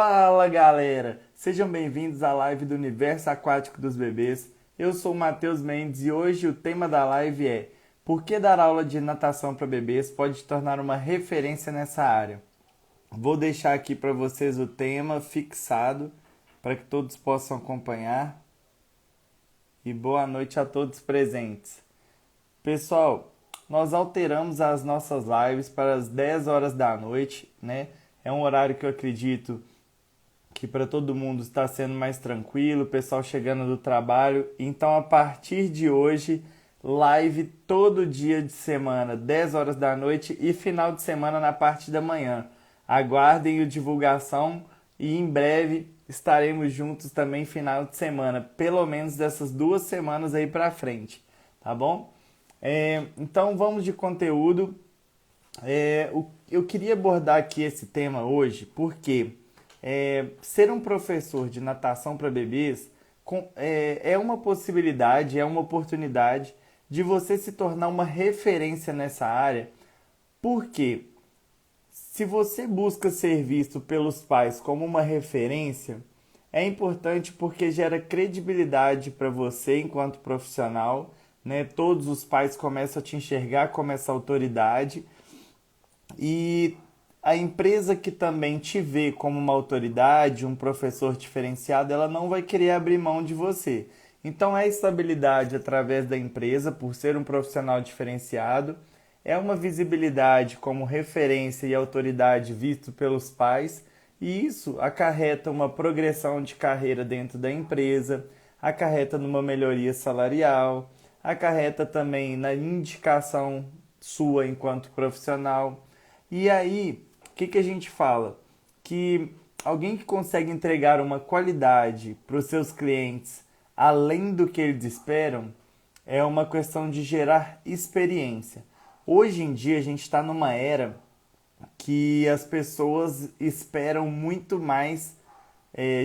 Fala galera, sejam bem-vindos à live do Universo Aquático dos Bebês. Eu sou o Matheus Mendes e hoje o tema da live é: por que dar aula de natação para bebês pode tornar uma referência nessa área? Vou deixar aqui para vocês o tema fixado para que todos possam acompanhar e boa noite a todos presentes. Pessoal, nós alteramos as nossas lives para as 10 horas da noite, né? É um horário que eu acredito que para todo mundo está sendo mais tranquilo, o pessoal chegando do trabalho. Então, a partir de hoje, live todo dia de semana, 10 horas da noite e final de semana na parte da manhã. Aguardem a divulgação e em breve estaremos juntos também final de semana, pelo menos dessas 2 semanas aí para frente, tá bom? Então vamos de conteúdo. Eu queria abordar aqui esse tema hoje porque ser um professor de natação para bebês é uma possibilidade, é uma oportunidade de você se tornar uma referência nessa área. Porque se você busca ser visto pelos pais como uma referência, é importante porque gera credibilidade para você enquanto profissional, né? Todos os pais começam a te enxergar como essa autoridade e a empresa que também te vê como uma autoridade, um professor diferenciado, ela não vai querer abrir mão de você. Então é estabilidade através da empresa por ser um profissional diferenciado, é uma visibilidade como referência e autoridade visto pelos pais, e isso acarreta uma progressão de carreira dentro da empresa, acarreta numa melhoria salarial, acarreta também na indicação sua enquanto profissional. E aí, o que a gente fala? Que alguém que consegue entregar uma qualidade para os seus clientes além do que eles esperam é uma questão de gerar experiência. Hoje em dia a gente está numa era que as pessoas esperam muito mais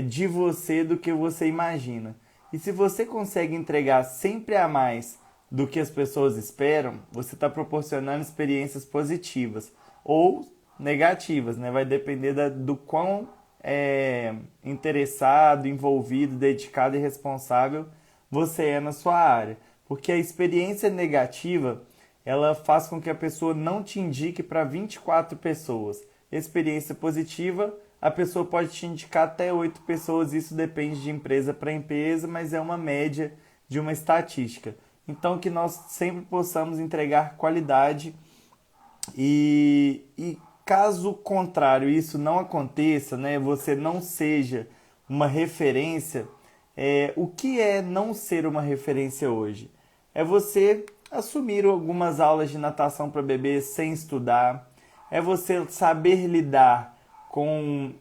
de você do que você imagina. E se você consegue entregar sempre a mais do que as pessoas esperam, você está proporcionando experiências positivas ou negativas, né? Vai depender do quão interessado, envolvido, dedicado e responsável você é na sua área. Porque a experiência negativa, ela faz com que a pessoa não te indique para 24 pessoas. Experiência positiva, a pessoa pode te indicar até 8 pessoas, isso depende de empresa para empresa, mas é uma média de uma estatística. Então, que nós sempre possamos entregar qualidade e caso contrário isso não aconteça, né, você não seja uma referência, o que é não ser uma referência hoje? É você assumir algumas aulas de natação para bebês sem estudar, é você saber lidar com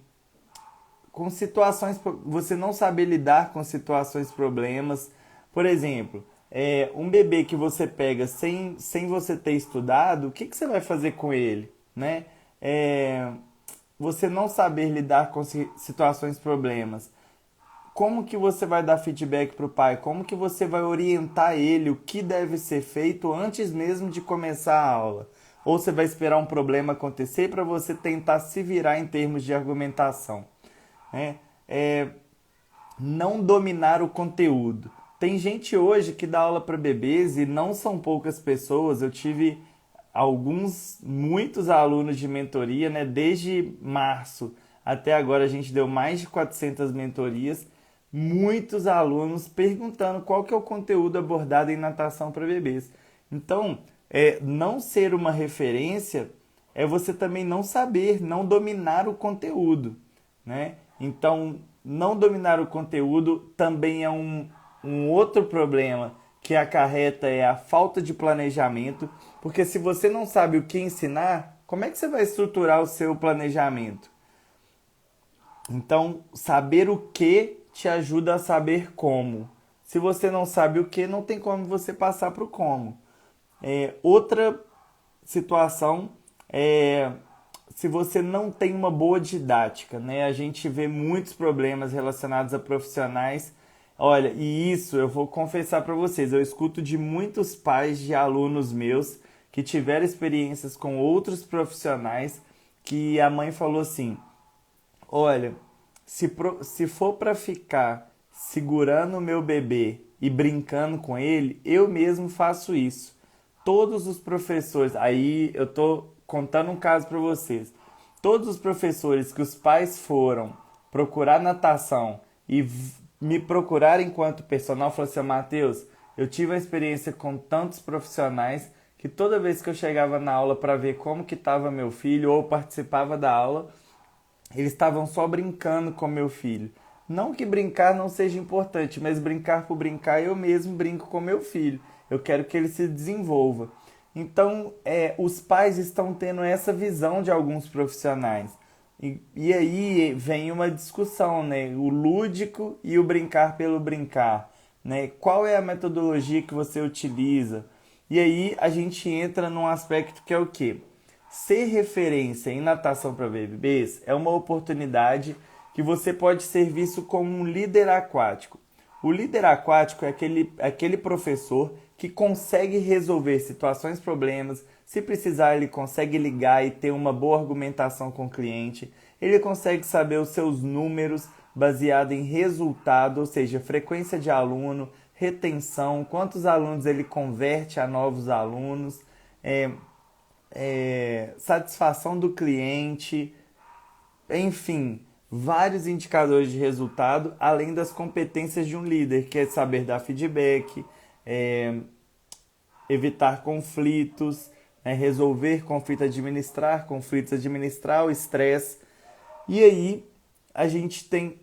situações, você não saber lidar com situações problemas. Por exemplo, um bebê que você pega sem você ter estudado, o que você vai fazer com ele, né? Você não saber lidar com situações problemas. Como que você vai dar feedback para o pai? Como que você vai orientar ele o que deve ser feito antes mesmo de começar a aula? Ou você vai esperar um problema acontecer para você tentar se virar em termos de argumentação, né? Não dominar o conteúdo. Tem gente hoje que dá aula para bebês e não são poucas pessoas. Eu tive muitos alunos de mentoria, né? Desde março até agora a gente deu mais de 400 mentorias. Muitos alunos perguntando qual que é o conteúdo abordado em natação para bebês. Então, não ser uma referência é você também não saber, não dominar o conteúdo, né? Então, não dominar o conteúdo também é um outro problema que acarreta a falta de planejamento, porque se você não sabe o que ensinar, como é que você vai estruturar o seu planejamento? Então, saber o que te ajuda a saber como. Se você não sabe o que, não tem como você passar para o como. Outra situação é se você não tem uma boa didática, né? A gente vê muitos problemas relacionados a profissionais. Olha, e isso eu vou confessar para vocês, eu escuto de muitos pais de alunos meus que tiveram experiências com outros profissionais que a mãe falou assim: olha, Se for para ficar segurando o meu bebê e brincando com ele, eu mesmo faço isso. Todos os professores, aí eu tô contando um caso para vocês. Todos os professores que os pais foram procurar natação e me procurar enquanto personal, falaram assim: Matheus, eu tive uma experiência com tantos profissionais que toda vez que eu chegava na aula para ver como que estava meu filho ou participava da aula, eles estavam só brincando com meu filho. Não que brincar não seja importante, mas brincar por brincar, eu mesmo brinco com meu filho. Eu quero que ele se desenvolva. Então, os pais estão tendo essa visão de alguns profissionais. E aí vem uma discussão, né? O lúdico e o brincar pelo brincar, né? Qual é a metodologia que você utiliza? E aí a gente entra num aspecto que é o quê? Ser referência em natação para bebês é uma oportunidade que você pode ser visto como um líder aquático. O líder aquático é aquele professor que consegue resolver situações, problemas. Se precisar, ele consegue ligar e ter uma boa argumentação com o cliente. Ele consegue saber os seus números baseado em resultado, ou seja, frequência de aluno, retenção, quantos alunos ele converte a novos alunos, satisfação do cliente, enfim, vários indicadores de resultado, além das competências de um líder, que é saber dar feedback, evitar conflitos, né, resolver conflitos, administrar o estresse. E aí a gente tem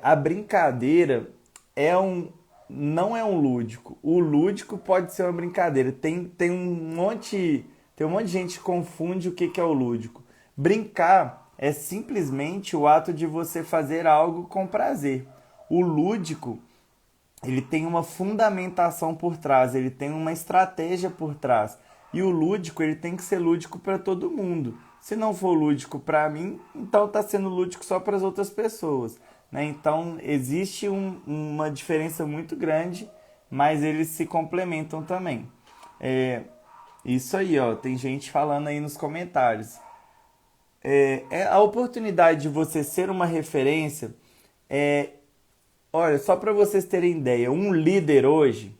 a brincadeira não é um lúdico. O lúdico pode ser uma brincadeira. Tem um monte de gente que confunde o que é o lúdico. Brincar é simplesmente o ato de você fazer algo com prazer. O lúdico, ele tem uma fundamentação por trás, ele tem uma estratégia por trás. E o lúdico, ele tem que ser lúdico para todo mundo. Se não for lúdico para mim, então está sendo lúdico só para as outras pessoas, né? Então existe uma diferença muito grande, mas eles se complementam também. Isso aí, ó, tem gente falando aí nos comentários. A oportunidade de você ser uma referência é, olha, só para vocês terem ideia, um líder hoje,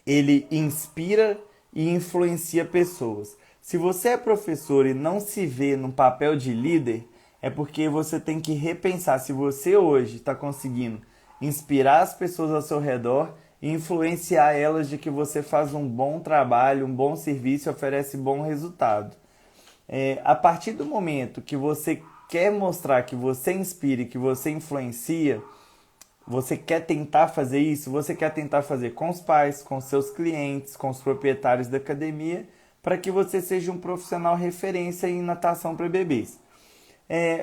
ele inspira e influencia pessoas. Se você é professor e não se vê no papel de líder, é porque você tem que repensar se você hoje está conseguindo inspirar as pessoas ao seu redor e influenciar elas de que você faz um bom trabalho, um bom serviço e oferece bom resultado. A partir do momento que você quer mostrar que você inspira e que você influencia, você quer tentar fazer isso, você quer tentar fazer com os pais, com seus clientes, com os proprietários da academia, para que você seja um profissional referência em natação para bebês.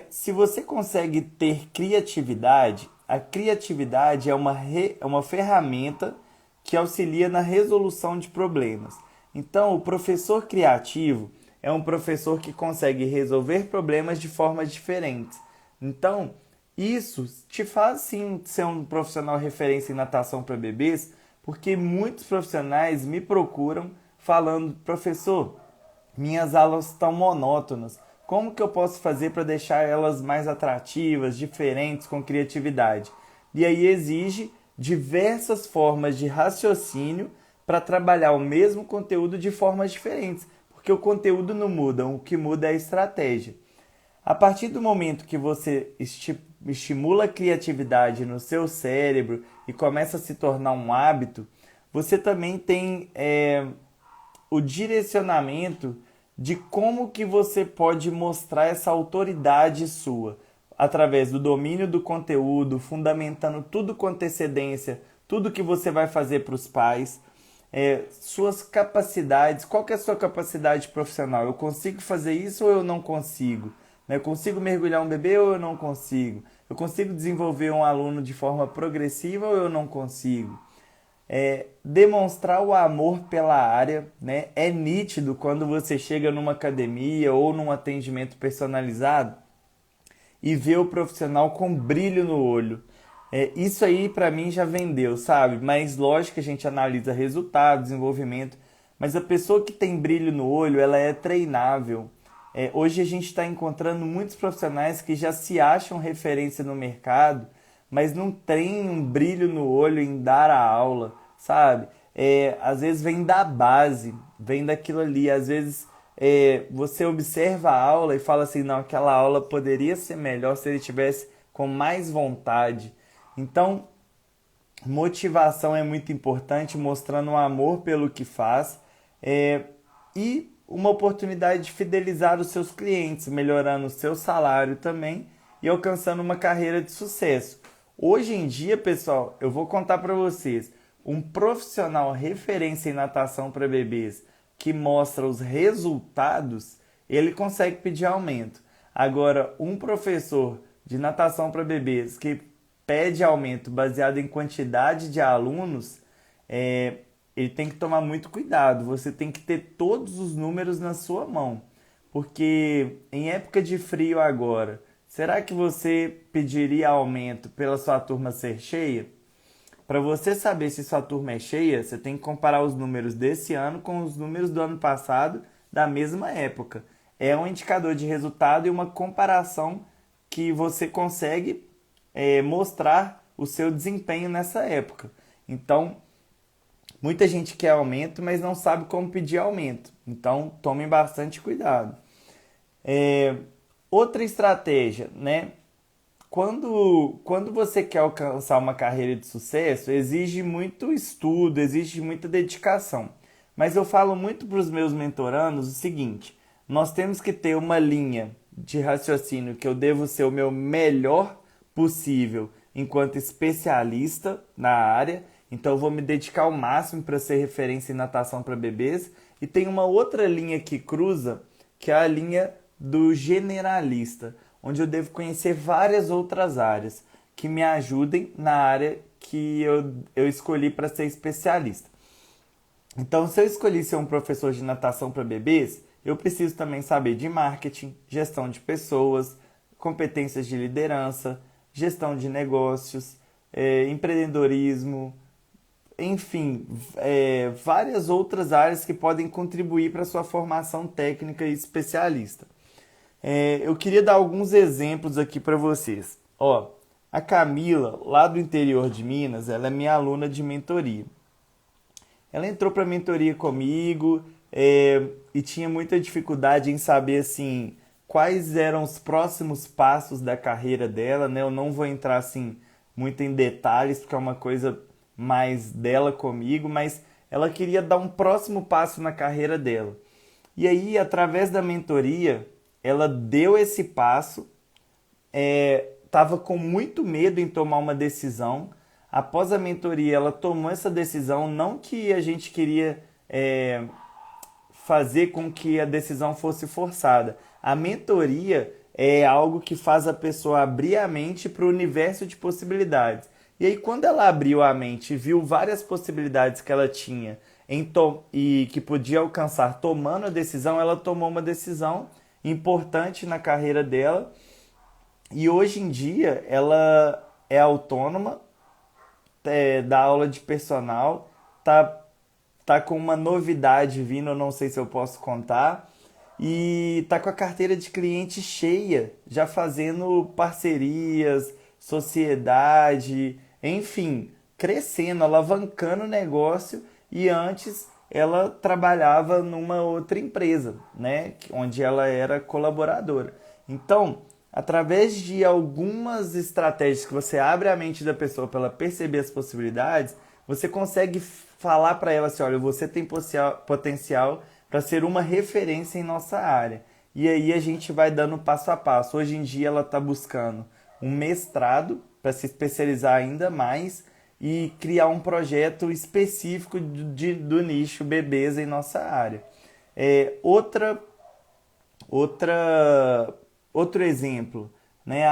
Se você consegue ter criatividade, a criatividade é uma ferramenta que auxilia na resolução de problemas. Então, o professor criativo é um professor que consegue resolver problemas de formas diferentes. Então, isso te faz sim ser um profissional referência em natação para bebês, porque muitos profissionais me procuram falando: professor, minhas aulas estão monótonas. Como que eu posso fazer para deixar elas mais atrativas, diferentes, com criatividade? E aí exige diversas formas de raciocínio para trabalhar o mesmo conteúdo de formas diferentes, porque o conteúdo não muda, o que muda é a estratégia. A partir do momento que você estimula a criatividade no seu cérebro e começa a se tornar um hábito, você também tem o direcionamento de como que você pode mostrar essa autoridade sua, através do domínio do conteúdo, fundamentando tudo com antecedência, tudo que você vai fazer para os pais, suas capacidades, qual que é a sua capacidade profissional? Eu consigo fazer isso ou eu não consigo? Eu consigo mergulhar um bebê ou eu não consigo? Eu consigo desenvolver um aluno de forma progressiva ou eu não consigo? Demonstrar o amor pela área, né? É nítido quando você chega numa academia ou num atendimento personalizado e vê o profissional com brilho no olho. Isso aí para mim já vendeu, sabe? Mas lógico que a gente analisa resultado, desenvolvimento, mas a pessoa que tem brilho no olho, ela é treinável. Hoje a gente está encontrando muitos profissionais que já se acham referência no mercado, mas não tem um brilho no olho em dar a aula, sabe? Às vezes vem da base, vem daquilo ali. Às vezes você observa a aula e fala assim, não, aquela aula poderia ser melhor se ele tivesse com mais vontade. Então, motivação é muito importante, mostrando um amor pelo que faz, e uma oportunidade de fidelizar os seus clientes, melhorando o seu salário também e alcançando uma carreira de sucesso. Hoje em dia, pessoal, eu vou contar para vocês, um profissional referência em natação para bebês que mostra os resultados, ele consegue pedir aumento. Agora, um professor de natação para bebês que pede aumento baseado em quantidade de alunos, ele tem que tomar muito cuidado. Você tem que ter todos os números na sua mão. Porque em época de frio agora, será que você pediria aumento pela sua turma ser cheia? Para você saber se sua turma é cheia, você tem que comparar os números desse ano com os números do ano passado, da mesma época. É um indicador de resultado e uma comparação que você consegue mostrar o seu desempenho nessa época. Então, muita gente quer aumento, mas não sabe como pedir aumento. Então, tomem bastante cuidado. Outra estratégia, né? Quando você quer alcançar uma carreira de sucesso, exige muito estudo, exige muita dedicação. Mas eu falo muito para os meus mentorandos o seguinte: nós temos que ter uma linha de raciocínio que eu devo ser o meu melhor possível enquanto especialista na área. Então eu vou me dedicar ao máximo para ser referência em natação para bebês. E tem uma outra linha que cruza, que é a linha do generalista, onde eu devo conhecer várias outras áreas que me ajudem na área que eu escolhi para ser especialista. Então, se eu escolhi ser um professor de natação para bebês, eu preciso também saber de marketing, gestão de pessoas, competências de liderança, gestão de negócios, empreendedorismo, enfim, várias outras áreas que podem contribuir para a sua formação técnica e especialista. Eu queria dar alguns exemplos aqui para vocês. Ó, a Camila, lá do interior de Minas, ela é minha aluna de mentoria. Ela entrou para a mentoria comigo e tinha muita dificuldade em saber assim, quais eram os próximos passos da carreira dela, né? Eu não vou entrar assim, muito em detalhes, porque é uma coisa mais dela comigo, mas ela queria dar um próximo passo na carreira dela. E aí, através da mentoria, ela deu esse passo, estava com muito medo em tomar uma decisão. Após a mentoria, ela tomou essa decisão, não que a gente queria fazer com que a decisão fosse forçada. A mentoria é algo que faz a pessoa abrir a mente para o universo de possibilidades. E aí, quando ela abriu a mente e viu várias possibilidades que ela tinha e que podia alcançar tomando a decisão, ela tomou uma decisão importante na carreira dela. E hoje em dia, ela é autônoma, dá aula de personal, tá com uma novidade vindo, eu não sei se eu posso contar, e tá com a carteira de cliente cheia, já fazendo parcerias, sociedade, enfim, crescendo, alavancando o negócio. E antes ela trabalhava numa outra empresa, né, onde ela era colaboradora. Então, através de algumas estratégias que você abre a mente da pessoa para ela perceber as possibilidades, você consegue falar para ela assim, olha, você tem potencial para ser uma referência em nossa área. E aí a gente vai dando passo a passo. Hoje em dia ela está buscando um mestrado para se especializar ainda mais e criar um projeto específico do nicho bebês em nossa área. Outro exemplo, né?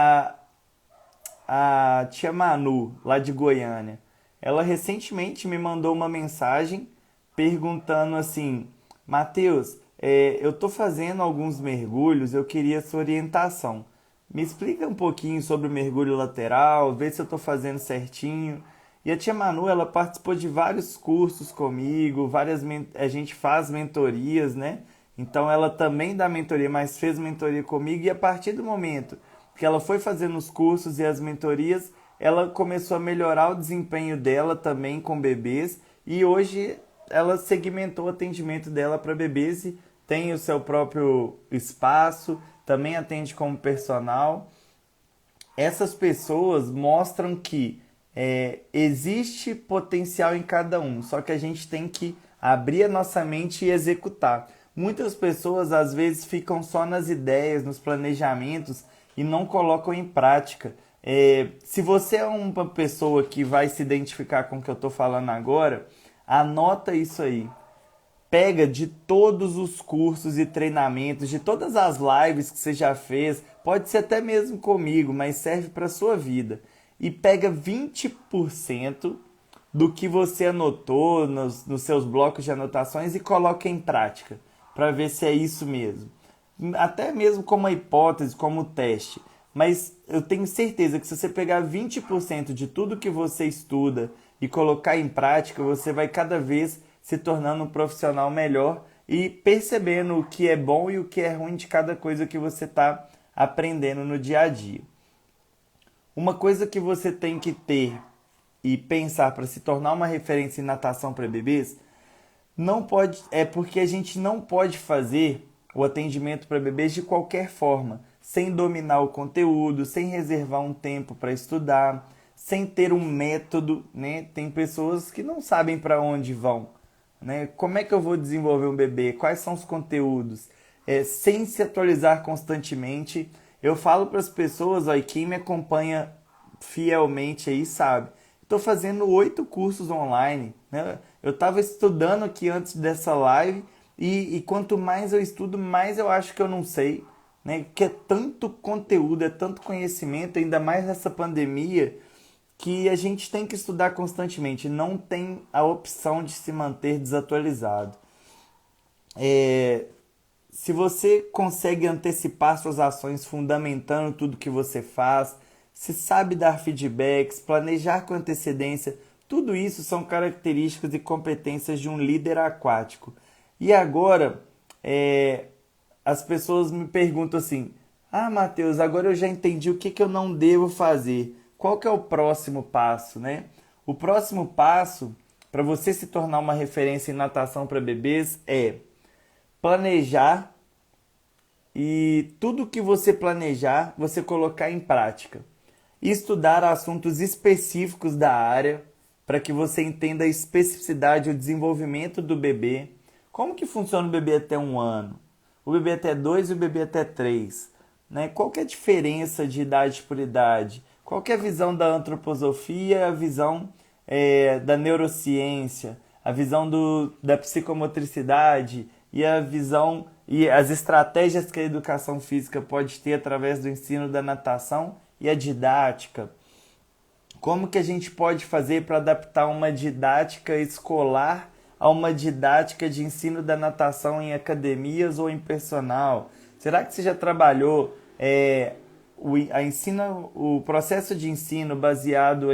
A tia Manu, lá de Goiânia, ela recentemente me mandou uma mensagem perguntando assim, Matheus, eu estou fazendo alguns mergulhos, eu queria sua orientação. Me explica um pouquinho sobre o mergulho lateral, vê se eu estou fazendo certinho. E a tia Manu, ela participou de vários cursos comigo, a gente faz mentorias, né? Então ela também dá mentoria, mas fez mentoria comigo e a partir do momento que ela foi fazendo os cursos e as mentorias, ela começou a melhorar o desempenho dela também com bebês e hoje ela segmentou o atendimento dela para bebês e tem o seu próprio espaço, também atende como personal. Essas pessoas mostram que existe potencial em cada um, só que a gente tem que abrir a nossa mente e executar. Muitas pessoas às vezes ficam só nas ideias, nos planejamentos e não colocam em prática. Se você é uma pessoa que vai se identificar com o que eu estou falando agora, anota isso aí. Pega de todos os cursos e treinamentos, de todas as lives que você já fez, pode ser até mesmo comigo, mas serve para a sua vida. E pega 20% do que você anotou nos seus blocos de anotações e coloca em prática, para ver se é isso mesmo. Até mesmo como uma hipótese, como teste. Mas eu tenho certeza que se você pegar 20% de tudo que você estuda e colocar em prática, você vai cada vez se tornando um profissional melhor e percebendo o que é bom e o que é ruim de cada coisa que você está aprendendo no dia a dia. Uma coisa que você tem que ter e pensar para se tornar uma referência em natação para bebês não pode, é porque a gente não pode fazer o atendimento para bebês de qualquer forma, sem dominar o conteúdo, sem reservar um tempo para estudar, sem ter um método, né? Tem pessoas que não sabem para onde vão, né? Como é que eu vou desenvolver um bebê? Quais são os conteúdos? Sem se atualizar constantemente. Eu falo para as pessoas, ó, e quem me acompanha fielmente aí sabe, estou fazendo 8 cursos online, né? Eu estava estudando aqui antes dessa live e quanto mais eu estudo, mais eu acho que eu não sei, né? Que é tanto conteúdo, é tanto conhecimento, ainda mais nessa pandemia, que a gente tem que estudar constantemente, não tem a opção de se manter desatualizado. Se você consegue antecipar suas ações fundamentando tudo que você faz, se sabe dar feedbacks, planejar com antecedência, tudo isso são características e competências de um líder aquático. E agora, as pessoas me perguntam assim: ah, Matheus, agora eu já entendi o que, que eu não devo fazer. Qual que é o próximo passo, né? O próximo passo para você se tornar uma referência em natação para bebês é planejar e tudo que você planejar, você colocar em prática. Estudar assuntos específicos da área para que você entenda a especificidade e o desenvolvimento do bebê. Como que funciona o bebê até 1 ano? O bebê até 2 e o bebê até 3? Né? Qual que é a diferença de idade por idade? Qual que é a visão da antroposofia, a visão da neurociência, a visão da psicomotricidade e a visão e as estratégias que a educação física pode ter através do ensino da natação e a didática? Como que a gente pode fazer para adaptar uma didática escolar a uma didática de ensino da natação em academias ou em personal? Será que você já trabalhou o processo de ensino baseado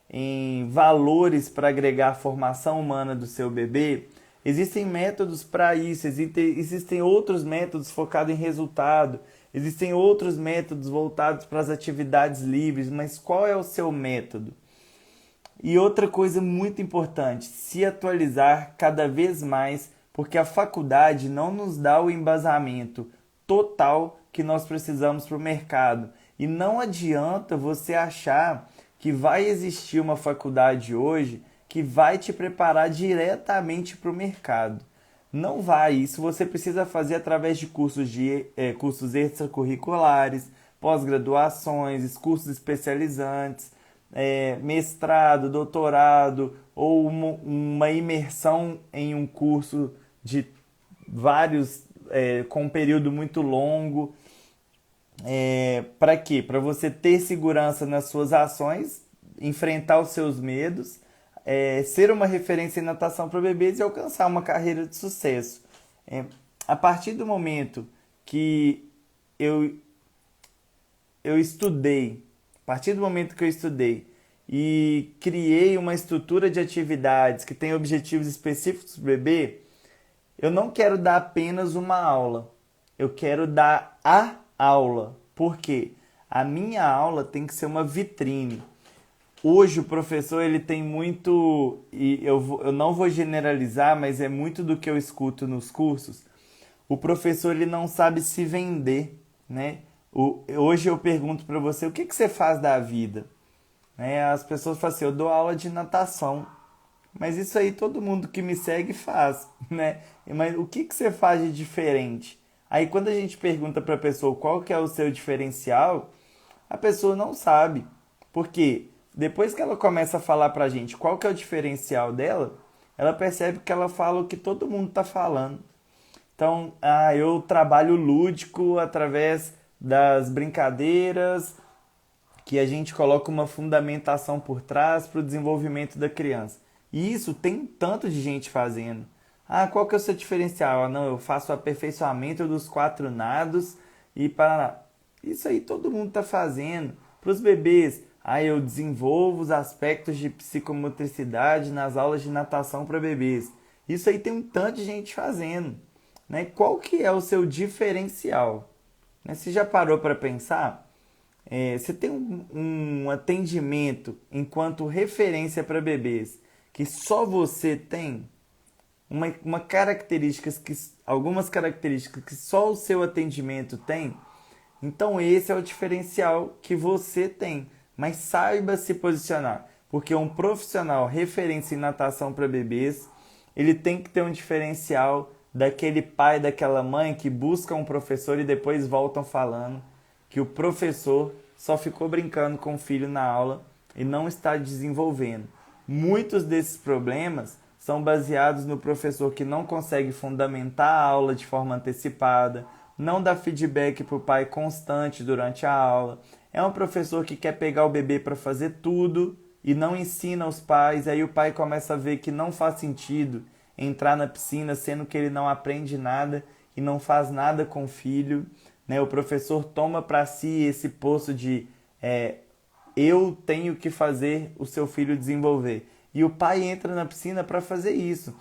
em valores para agregar a formação humana do seu bebê? Existem métodos para isso, existem outros métodos focados em resultado, existem outros métodos voltados para as atividades livres, mas qual é o seu método? E outra coisa muito importante, se atualizar cada vez mais, porque a faculdade não nos dá o embasamento total que nós precisamos para o mercado. E não adianta você achar que vai existir uma faculdade hoje que vai te preparar diretamente para o mercado. Não vai, isso você precisa fazer através de cursos extracurriculares, pós-graduações, cursos especializantes, mestrado, doutorado ou uma imersão em um curso de vários, com um período muito longo. Para quê? Para você ter segurança nas suas ações, enfrentar os seus medos, ser uma referência em natação para bebês e alcançar uma carreira de sucesso. A partir do momento que eu, eu estudei, a partir do momento que eu estudei e criei uma estrutura de atividades que tem objetivos específicos para o bebê, eu não quero dar apenas uma aula, eu quero dar a aula. Por quê? A minha aula tem que ser uma vitrine. Hoje o professor ele tem muito, e eu não vou generalizar, mas é muito do que eu escuto nos cursos. O professor ele não sabe se vender, né? Hoje eu pergunto para você, o que que você faz da vida? Né? As pessoas falam assim, eu dou aula de natação. Mas isso aí todo mundo que me segue faz, né? Mas o que que você faz de diferente? Aí quando a gente pergunta para a pessoa qual que é o seu diferencial, a pessoa não sabe. Porque depois que ela começa a falar pra gente qual que é o diferencial dela, ela percebe que ela fala o que todo mundo está falando. Então, eu trabalho lúdico através das brincadeiras, que a gente coloca uma fundamentação por trás para o desenvolvimento da criança. E isso tem tanto de gente fazendo. Qual que é o seu diferencial? Não, eu faço o aperfeiçoamento dos quatro nados e para isso aí todo mundo está fazendo. Para os bebês, eu desenvolvo os aspectos de psicomotricidade nas aulas de natação para bebês. Isso aí tem um tanto de gente fazendo, né? Qual que é o seu diferencial? Né? Você já parou para pensar? Você tem um atendimento enquanto referência para bebês que só você tem? Algumas características que só o seu atendimento tem? Então esse é o diferencial que você tem. Mas saiba se posicionar, porque um profissional referência em natação para bebês, ele tem que ter um diferencial daquele pai, daquela mãe que busca um professor e depois voltam falando que o professor só ficou brincando com o filho na aula e não está desenvolvendo. Muitos desses problemas são baseados no professor que não consegue fundamentar a aula de forma antecipada, não dá feedback para o pai constante durante a aula. É um professor que quer pegar o bebê para fazer tudo e não ensina os pais, aí o pai começa a ver que não faz sentido entrar na piscina, sendo que ele não aprende nada e não faz nada com o filho. Né? O professor toma para si esse posto de eu tenho que fazer o seu filho desenvolver. E o pai entra na piscina para fazer isso.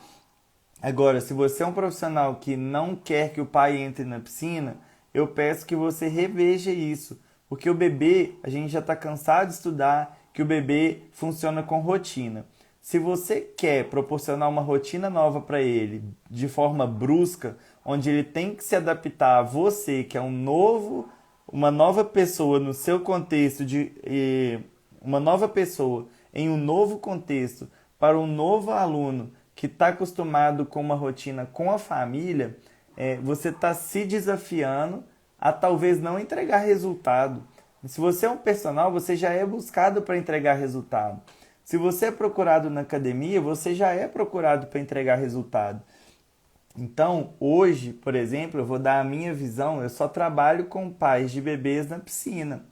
Agora, se você é um profissional que não quer que o pai entre na piscina, eu peço que você reveja isso. Porque o bebê, a gente já está cansado de estudar que o bebê funciona com rotina. Se você quer proporcionar uma rotina nova para ele de forma brusca, onde ele tem que se adaptar a você, que é uma nova pessoa no seu contexto, uma nova pessoa em um novo contexto, para um novo aluno que está acostumado com uma rotina com a família, você está se desafiando a talvez não entregar resultado. Se você é um personal, você já é buscado para entregar resultado. Se você é procurado na academia, você já é procurado para entregar resultado. Então, hoje, por exemplo, eu vou dar a minha visão, eu só trabalho com pais de bebês na piscina.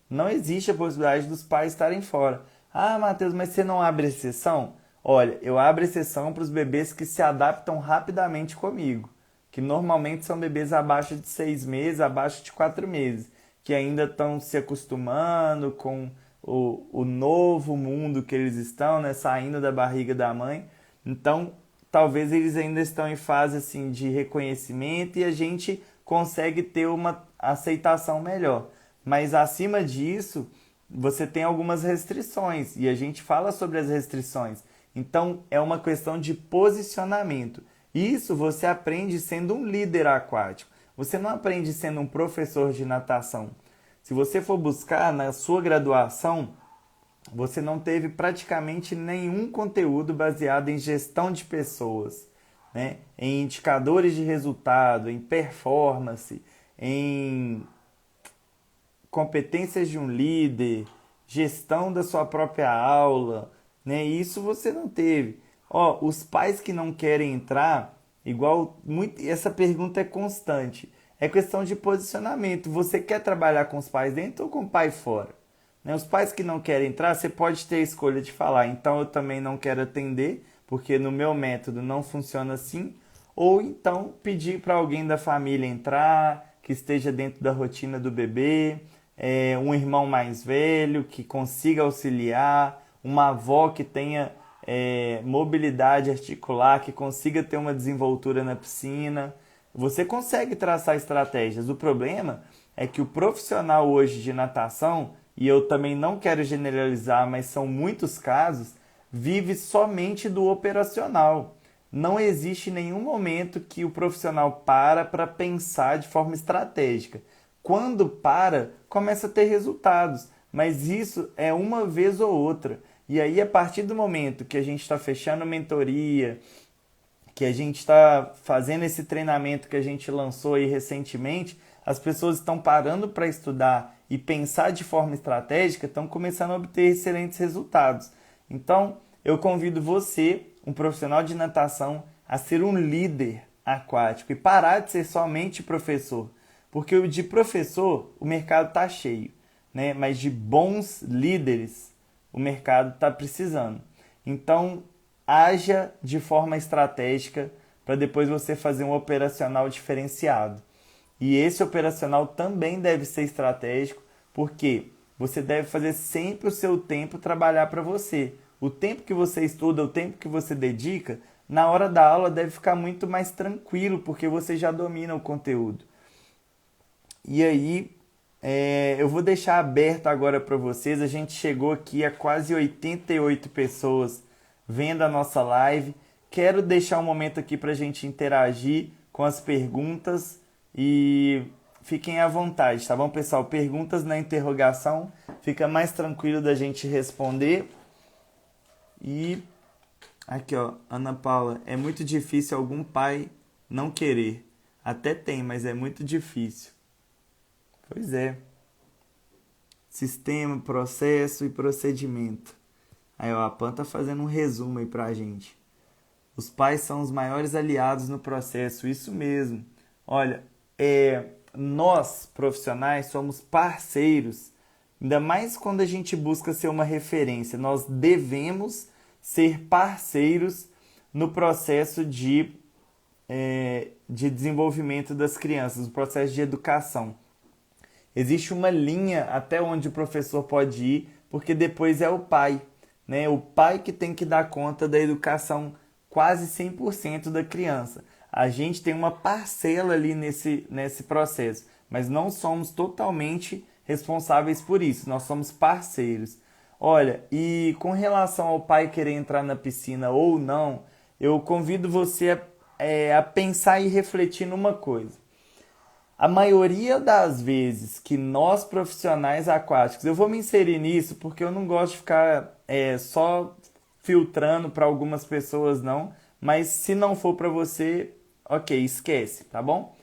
Não existe a possibilidade dos pais estarem fora. Matheus, mas você não abre exceção? Olha, eu abro exceção para os bebês que se adaptam rapidamente comigo, que normalmente são bebês abaixo de 6 meses, abaixo de 4 meses, que ainda estão se acostumando com o novo mundo que eles estão, né, saindo da barriga da mãe. Então, talvez eles ainda estão em fase assim, de reconhecimento e a gente consegue ter uma aceitação melhor. Mas acima disso, você tem algumas restrições e a gente fala sobre as restrições. Então, é uma questão de posicionamento. Isso você aprende sendo um líder aquático. Você não aprende sendo um professor de natação. Se você for buscar na sua graduação, você não teve praticamente nenhum conteúdo baseado em gestão de pessoas, né? Em indicadores de resultado, em performance, em competências de um líder, gestão da sua própria aula, né? Isso você não teve. Os pais que não querem entrar, essa pergunta é constante. É questão de posicionamento. Você quer trabalhar com os pais dentro ou com o pai fora? Né? Os pais que não querem entrar, você pode ter a escolha de falar, então eu também não quero atender, porque no meu método não funciona assim. Ou então pedir para alguém da família entrar, que esteja dentro da rotina do bebê, um irmão mais velho que consiga auxiliar, uma avó que tenha mobilidade articular, que consiga ter uma desenvoltura na piscina. Você consegue traçar estratégias. O problema é que o profissional hoje de natação, e eu também não quero generalizar, mas são muitos casos, vive somente do operacional. Não existe nenhum momento que o profissional para pensar de forma estratégica. Quando para, começa a ter resultados, mas isso é uma vez ou outra. E aí, a partir do momento que a gente está fechando mentoria, que a gente está fazendo esse treinamento que a gente lançou aí recentemente, as pessoas estão parando para estudar e pensar de forma estratégica, estão começando a obter excelentes resultados. Então, eu convido você, um profissional de natação, a ser um líder aquático e parar de ser somente professor. Porque o de professor, o mercado está cheio, né? Mas de bons líderes, o mercado está precisando. Então, haja de forma estratégica para depois você fazer um operacional diferenciado. E esse operacional também deve ser estratégico, porque você deve fazer sempre o seu tempo trabalhar para você. O tempo que você estuda, o tempo que você dedica, na hora da aula deve ficar muito mais tranquilo, porque você já domina o conteúdo. E aí, eu vou deixar aberto agora para vocês. A gente chegou aqui a quase 88 pessoas vendo a nossa live. Quero deixar um momento aqui para a gente interagir com as perguntas e fiquem à vontade, tá bom, pessoal? Perguntas na interrogação, fica mais tranquilo da gente responder. E aqui, ó, Ana Paula, é muito difícil algum pai não querer. Até tem, mas é muito difícil. Pois é. Sistema, processo e procedimento. Aí, ó, a Pan tá fazendo um resumo aí pra gente. Os pais são os maiores aliados no processo, isso mesmo. Olha, nós, profissionais, somos parceiros, ainda mais quando a gente busca ser uma referência. Nós devemos ser parceiros no processo de desenvolvimento das crianças, no processo de educação. Existe uma linha até onde o professor pode ir, porque depois é o pai, né? O pai que tem que dar conta da educação quase 100% da criança. A gente tem uma parcela ali nesse processo, mas não somos totalmente responsáveis por isso, nós somos parceiros. Olha, e com relação ao pai querer entrar na piscina ou não, eu convido você a pensar e refletir numa coisa. A maioria das vezes que nós profissionais aquáticos, eu vou me inserir nisso porque eu não gosto de ficar só filtrando para algumas pessoas não, mas se não for para você, ok, esquece, tá bom?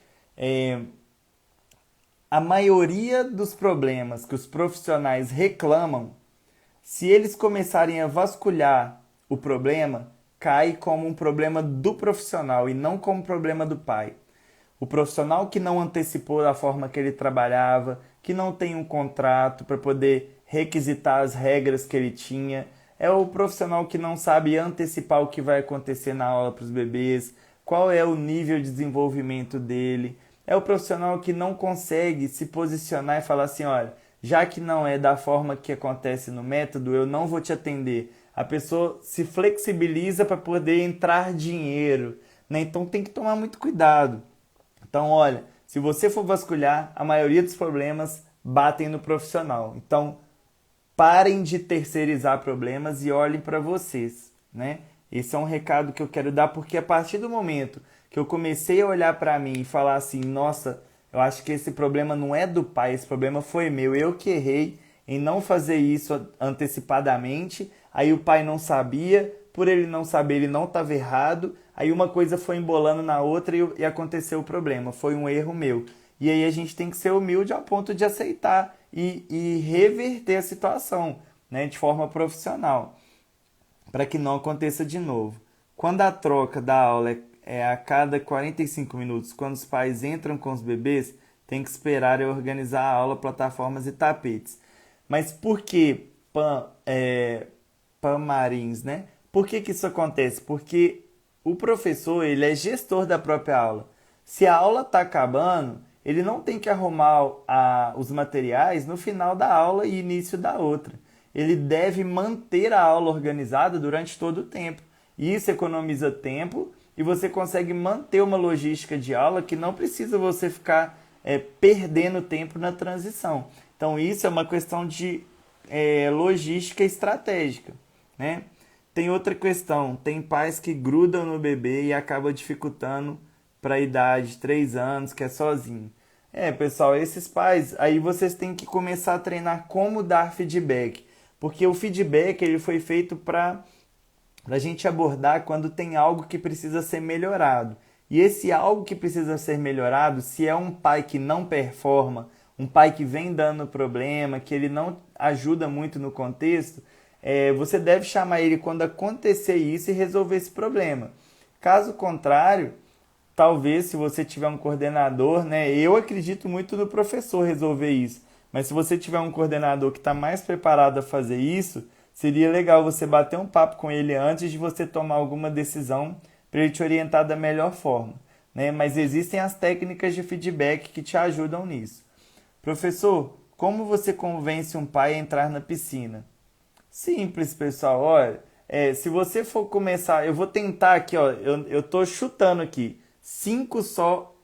A maioria dos problemas que os profissionais reclamam, se eles começarem a vasculhar o problema, cai como um problema do profissional e não como problema do pai. O profissional que não antecipou da forma que ele trabalhava, que não tem um contrato para poder requisitar as regras que ele tinha, é o profissional que não sabe antecipar o que vai acontecer na aula para os bebês, qual é o nível de desenvolvimento dele. É o profissional que não consegue se posicionar e falar assim, olha, já que não é da forma que acontece no método, eu não vou te atender. A pessoa se flexibiliza para poder entrar dinheiro, né? Então tem que tomar muito cuidado. Então, olha, se você for vasculhar, a maioria dos problemas batem no profissional. Então, parem de terceirizar problemas e olhem para vocês, né? Esse é um recado que eu quero dar, porque a partir do momento que eu comecei a olhar para mim e falar assim, nossa, eu acho que esse problema não é do pai, esse problema foi meu, eu que errei em não fazer isso antecipadamente, aí o pai não sabia, por ele não saber, ele não estava errado, aí uma coisa foi embolando na outra e aconteceu o problema, foi um erro meu. E aí a gente tem que ser humilde ao ponto de aceitar e reverter a situação, né, de forma profissional, para que não aconteça de novo. Quando a troca da aula é a cada 45 minutos, quando os pais entram com os bebês, tem que esperar e organizar a aula, plataformas e tapetes. Mas por que Marins, né? Por que isso acontece? Porque o professor, ele é gestor da própria aula. Se a aula está acabando, ele não tem que arrumar os materiais no final da aula e início da outra. ele deve manter a aula organizada durante todo o tempo. E isso economiza tempo e você consegue manter uma logística de aula que não precisa você ficar perdendo tempo na transição. Então isso é uma questão de logística estratégica, né? Tem outra questão, tem pais que grudam no bebê e acaba dificultando para a idade, 3 anos, que é sozinho. Pessoal, esses pais, aí vocês têm que começar a treinar como dar feedback, porque o feedback ele foi feito para a gente abordar quando tem algo que precisa ser melhorado. E esse algo que precisa ser melhorado, se é um pai que não performa, um pai que vem dando problema, que ele não ajuda muito no contexto, você deve chamar ele quando acontecer isso e resolver esse problema. Caso contrário, talvez se você tiver um coordenador, né? Eu acredito muito no professor resolver isso, mas se você tiver um coordenador que está mais preparado a fazer isso, seria legal você bater um papo com ele antes de você tomar alguma decisão para ele te orientar da melhor forma, né? Mas existem as técnicas de feedback que te ajudam nisso. Professor, como você convence um pai a entrar na piscina? Simples, pessoal. Olha, se você for começar, eu vou tentar aqui, ó, eu tô chutando aqui, 5 só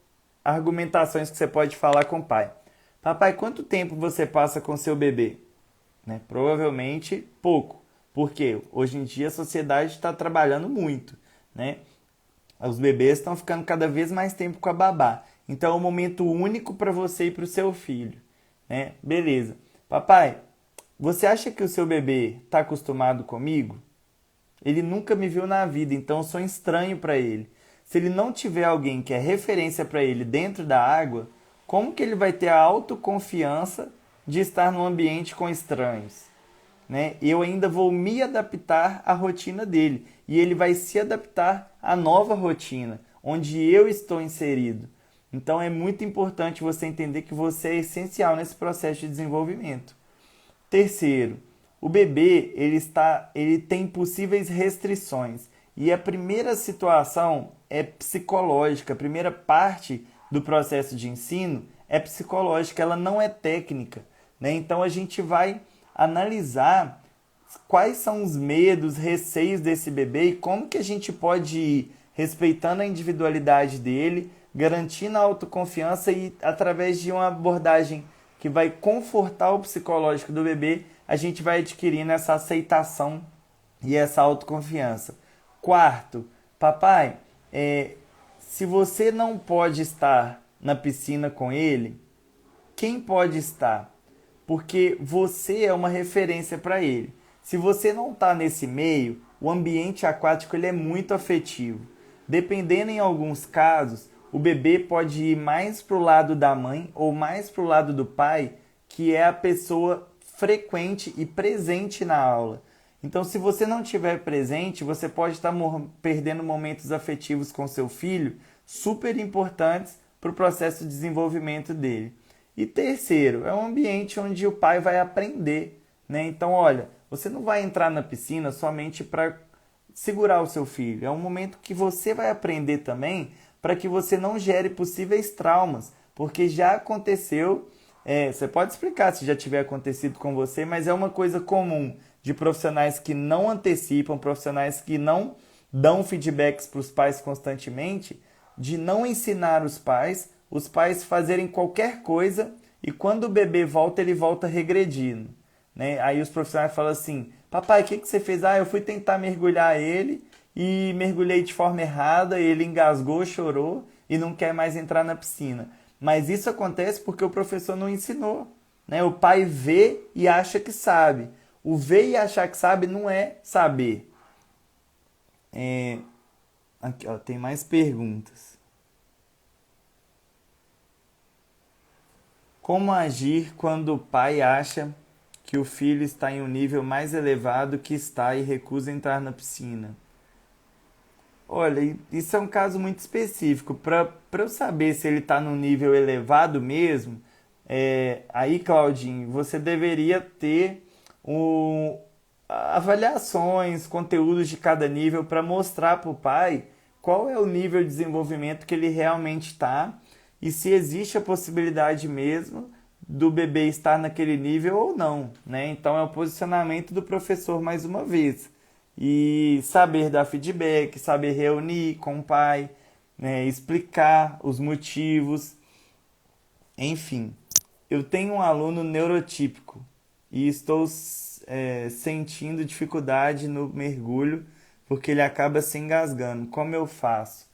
argumentações que você pode falar com o pai. Papai, quanto tempo você passa com seu bebê? Né? Provavelmente pouco, porque hoje em dia a sociedade está trabalhando muito, né? Os bebês estão ficando cada vez mais tempo com a babá. Então é um momento único para você e para o seu filho, né? Beleza. Papai, você acha que o seu bebê está acostumado comigo? Ele nunca me viu na vida, então eu sou estranho para ele. Se ele não tiver alguém que é referência para ele dentro da água, como que ele vai ter a autoconfiança de estar num ambiente com estranhos? Né? Eu ainda vou me adaptar à rotina dele e ele vai se adaptar à nova rotina, onde eu estou inserido. Então é muito importante você entender que você é essencial nesse processo de desenvolvimento. Terceiro, o bebê ele tem possíveis restrições e a primeira situação é psicológica, a primeira parte do processo de ensino é psicológica, ela não é técnica, né? Então a gente vai analisar quais são os medos, receios desse bebê e como que a gente pode ir respeitando a individualidade dele, garantindo a autoconfiança e através de uma abordagem que vai confortar o psicológico do bebê, a gente vai adquirindo essa aceitação e essa autoconfiança. Quarto, papai, se você não pode estar na piscina com ele, quem pode estar? Porque você é uma referência para ele. Se você não está nesse meio, o ambiente aquático ele é muito afetivo. Dependendo em alguns casos, o bebê pode ir mais para o lado da mãe ou mais para o lado do pai, que é a pessoa frequente e presente na aula. Então, se você não estiver presente, você pode estar perdendo momentos afetivos com seu filho, super importantes para o processo de desenvolvimento dele. E terceiro, é um ambiente onde o pai vai aprender, né? Então, olha, você não vai entrar na piscina somente para segurar o seu filho. É um momento que você vai aprender também para que você não gere possíveis traumas, porque já aconteceu, você pode explicar se já tiver acontecido com você, mas é uma coisa comum de profissionais que não antecipam, profissionais que não dão feedbacks para os pais constantemente, de não ensinar os pais fazerem qualquer coisa e quando o bebê volta, ele volta regredindo, né? Aí os profissionais falam assim, papai, o que você fez? Eu fui tentar mergulhar ele e mergulhei de forma errada, ele engasgou, chorou e não quer mais entrar na piscina. Mas isso acontece porque o professor não ensinou, né? O pai vê e acha que sabe. O ver e achar que sabe não é saber. Aqui, ó, tem mais perguntas. Como agir quando o pai acha que o filho está em um nível mais elevado que está e recusa entrar na piscina? Olha, isso é um caso muito específico. Para eu saber se ele está num nível elevado mesmo, aí, Claudinho, você deveria ter avaliações, conteúdos de cada nível para mostrar para o pai qual é o nível de desenvolvimento que ele realmente está e se existe a possibilidade mesmo do bebê estar naquele nível ou não, né? Então é o posicionamento do professor mais uma vez. E saber dar feedback, saber reunir com o pai, né? Explicar os motivos, enfim. Eu tenho um aluno neurotípico e estou sentindo dificuldade no mergulho porque ele acaba se engasgando. Como eu faço?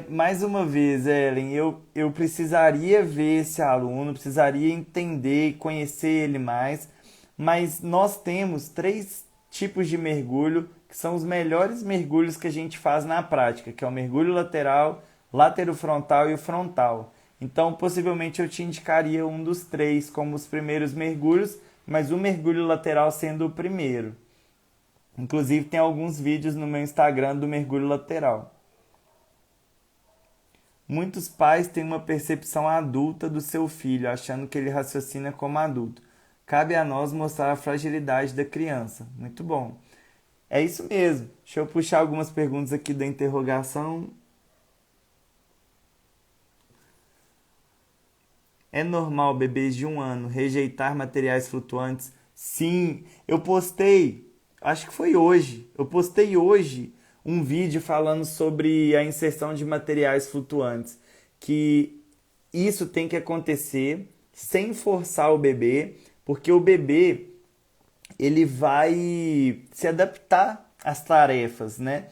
Mais uma vez, Ellen, eu precisaria ver esse aluno, precisaria entender e conhecer ele mais, mas nós temos três tipos de mergulho que são os melhores mergulhos que a gente faz na prática, que é o mergulho lateral, laterofrontal e o frontal. Então, possivelmente eu te indicaria um dos três como os primeiros mergulhos, mas o mergulho lateral sendo o primeiro. Inclusive, tem alguns vídeos no meu Instagram do mergulho lateral. Muitos pais têm uma percepção adulta do seu filho, achando que ele raciocina como adulto. Cabe a nós mostrar a fragilidade da criança. Muito bom. É isso mesmo. Deixa eu puxar algumas perguntas aqui da interrogação. É normal bebês de 1 ano rejeitar materiais flutuantes? Sim, eu postei, acho que foi hoje. Eu postei hoje um vídeo falando sobre a inserção de materiais flutuantes, que isso tem que acontecer sem forçar o bebê, porque o bebê ele vai se adaptar às tarefas, né?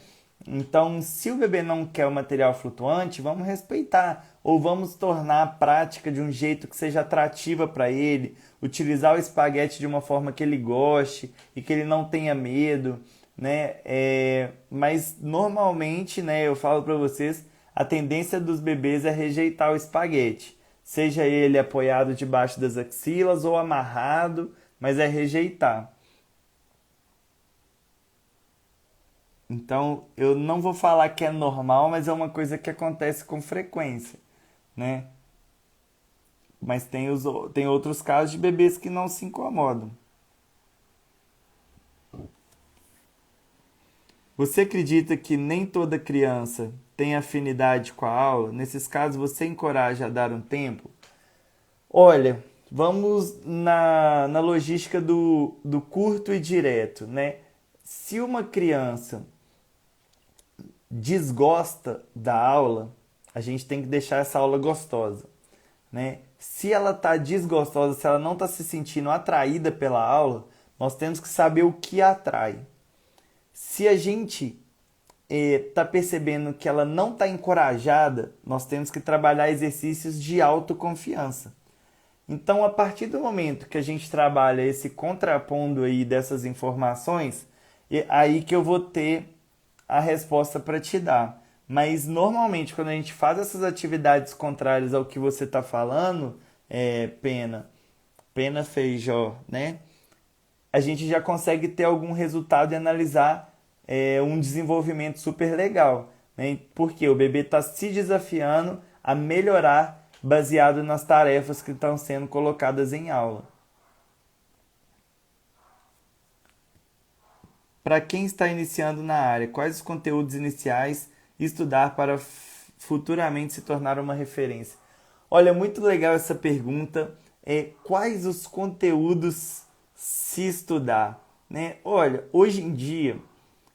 Então, se o bebê não quer o material flutuante, vamos respeitar ou vamos tornar a prática de um jeito que seja atrativa para ele, utilizar o espaguete de uma forma que ele goste e que ele não tenha medo, né? Mas normalmente, né, eu falo para vocês, a tendência dos bebês é rejeitar o espaguete, seja ele apoiado debaixo das axilas ou amarrado, mas é rejeitar. Então, eu não vou falar que é normal, mas é uma coisa que acontece com frequência, né? Mas tem outros casos de bebês que não se incomodam. Você acredita que nem toda criança tem afinidade com a aula? Nesses casos, você encoraja a dar um tempo? Olha, vamos na logística do curto e direto, né? Se uma criança desgosta da aula, a gente tem que deixar essa aula gostosa, né? Se ela está desgostosa, se ela não está se sentindo atraída pela aula, nós temos que saber o que atrai. Se a gente está percebendo que ela não está encorajada, nós temos que trabalhar exercícios de autoconfiança. Então, a partir do momento que a gente trabalha esse contrapondo aí dessas informações, é aí que eu vou ter a resposta para te dar. Mas, normalmente, quando a gente faz essas atividades contrárias ao que você está falando, pena, feijó, né? A gente já consegue ter algum resultado e analisar um desenvolvimento super legal, né? Porque o bebê está se desafiando a melhorar baseado nas tarefas que estão sendo colocadas em aula. Para quem está iniciando na área, quais os conteúdos iniciais estudar para futuramente se tornar uma referência? Olha, muito legal essa pergunta. Quais os conteúdos se estudar, né? Olha, hoje em dia,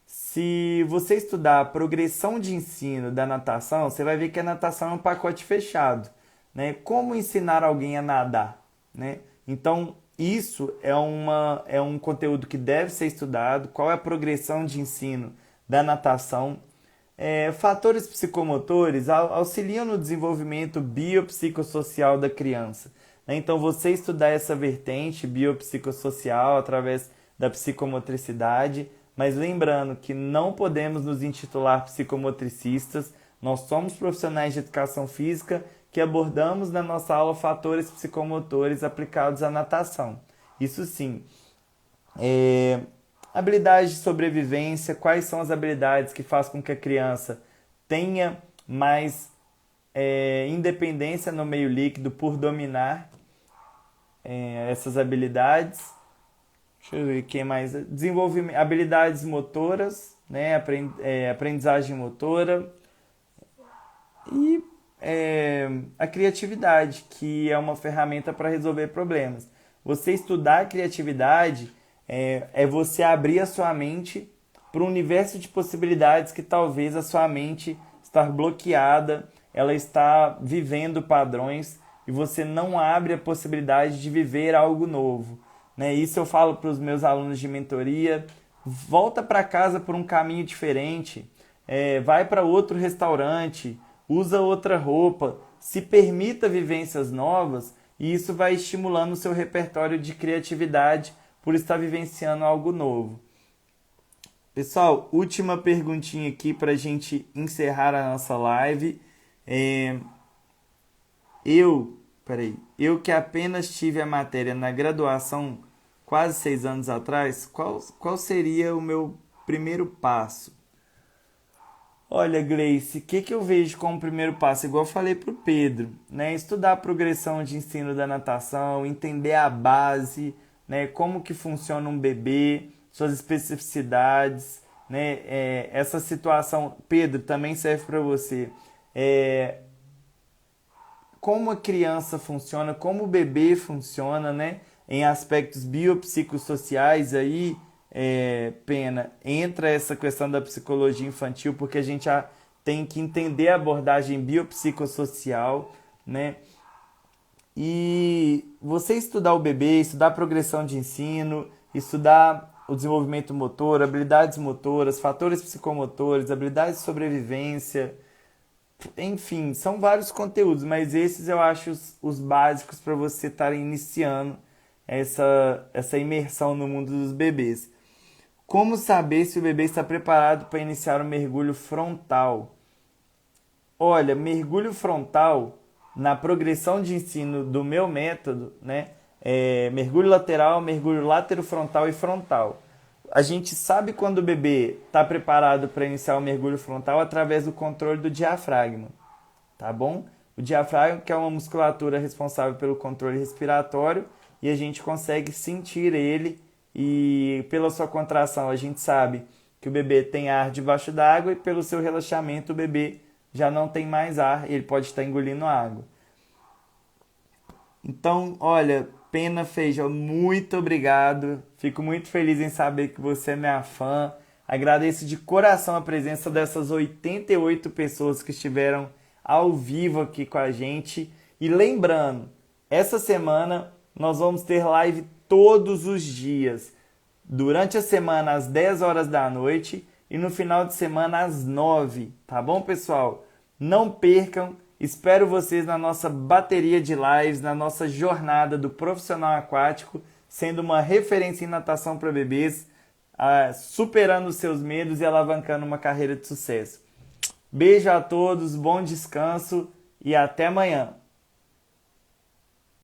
se você estudar a progressão de ensino da natação, você vai ver que a natação é um pacote fechado, né? Como ensinar alguém a nadar, né? Então, isso é um conteúdo que deve ser estudado. Qual é a progressão de ensino da natação? Fatores psicomotores auxiliam no desenvolvimento biopsicossocial da criança, né? Então, você estudar essa vertente biopsicossocial através da psicomotricidade, mas lembrando que não podemos nos intitular psicomotricistas, nós somos profissionais de educação física que abordamos na nossa aula fatores psicomotores aplicados à natação. Isso sim. Habilidades de sobrevivência, quais são as habilidades que fazem com que a criança tenha mais independência no meio líquido por dominar essas habilidades. Deixa eu ver o que mais. Desenvolvimento, habilidades motoras, né? Aprendizagem motora. E a criatividade, que é uma ferramenta para resolver problemas. Você estudar a criatividade é você abrir a sua mente para um universo de possibilidades que talvez a sua mente está bloqueada, ela está vivendo padrões e você não abre a possibilidade de viver algo novo, né? Isso eu falo para os meus alunos de mentoria. Volta para casa por um caminho diferente, vai para outro restaurante, usa outra roupa, se permita vivências novas e isso vai estimulando o seu repertório de criatividade por estar vivenciando algo novo. Pessoal, última perguntinha aqui para a gente encerrar a nossa live. É, eu que apenas tive a matéria na graduação quase 6 anos atrás, qual seria o meu primeiro passo? Olha, Gleice, o que eu vejo como primeiro passo? Igual eu falei para o Pedro, né? Estudar a progressão de ensino da natação, entender a base, né? Como que funciona um bebê, suas especificidades, né? Essa situação, Pedro, também serve para você. É, como a criança funciona, como o bebê funciona, né? Em aspectos biopsicossociais aí, Pena, entra essa questão da psicologia infantil, porque a gente já tem que entender a abordagem biopsicossocial, né? E você estudar o bebê, estudar a progressão de ensino, estudar o desenvolvimento motor, habilidades motoras, fatores psicomotores, habilidades de sobrevivência, enfim, são vários conteúdos, mas esses eu acho os básicos para você estar iniciando essa imersão no mundo dos bebês. Como saber se o bebê está preparado para iniciar o mergulho frontal? Olha, mergulho frontal, na progressão de ensino do meu método, né? Mergulho lateral, mergulho laterofrontal e frontal. A gente sabe quando o bebê está preparado para iniciar o mergulho frontal através do controle do diafragma, tá bom? O diafragma que é uma musculatura responsável pelo controle respiratório e a gente consegue sentir ele e pela sua contração a gente sabe que o bebê tem ar debaixo d'água e pelo seu relaxamento o bebê já não tem mais ar, ele pode estar engolindo água. Então, olha, Pena Feijão, muito obrigado. Fico muito feliz em saber que você é minha fã. Agradeço de coração a presença dessas 88 pessoas que estiveram ao vivo aqui com a gente. E lembrando, essa semana nós vamos ter live todos os dias. Durante a semana às 10 horas da noite e no final de semana às 9. Tá bom, pessoal? Não percam. Espero vocês na nossa bateria de lives, na nossa jornada do profissional aquático, sendo uma referência em natação para bebês, superando os seus medos e alavancando uma carreira de sucesso. Beijo a todos, bom descanso e até amanhã.